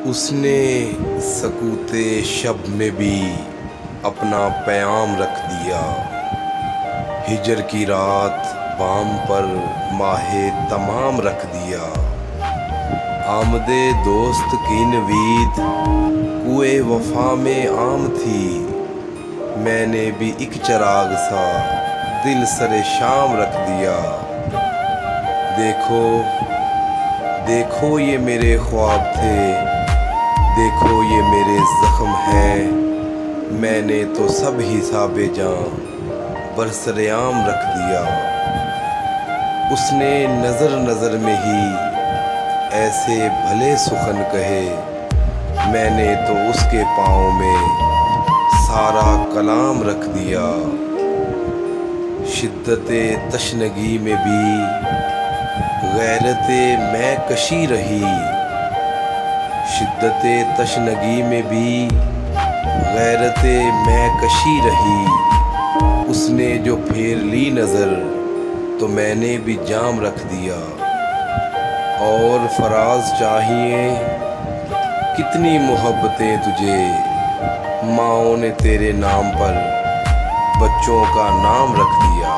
उसने सकूते शब में भी अपना पैगाम रख दिया। हिजर की रात बाम पर माहे तमाम रख दिया। आमदे दोस्त की नवीद कुए वफा में आम थी। मैंने भी एक चराग सा दिल सरे शाम रख दिया। देखो देखो ये मेरे ख्वाब थे, देखो ये मेरे जख्म हैं। मैंने तो सब हिसाबे जान बरसरेआम रख दिया। उसने नज़र नज़र में ही ऐसे भले सुखन कहे। मैंने तो उसके पाँव में सारा कलाम रख दिया। शिद्दते तशनगी में भी गैरते मैं कशी रही। शिद्दते तशनगी में भी गैरते मैं कशी रही। उसने जो फेर ली नज़र तो मैंने भी जाम रख दिया। और फराज चाहिए कितनी मोहब्बतें तुझे, माँओं ने तेरे नाम पर बच्चों का नाम रख दिया।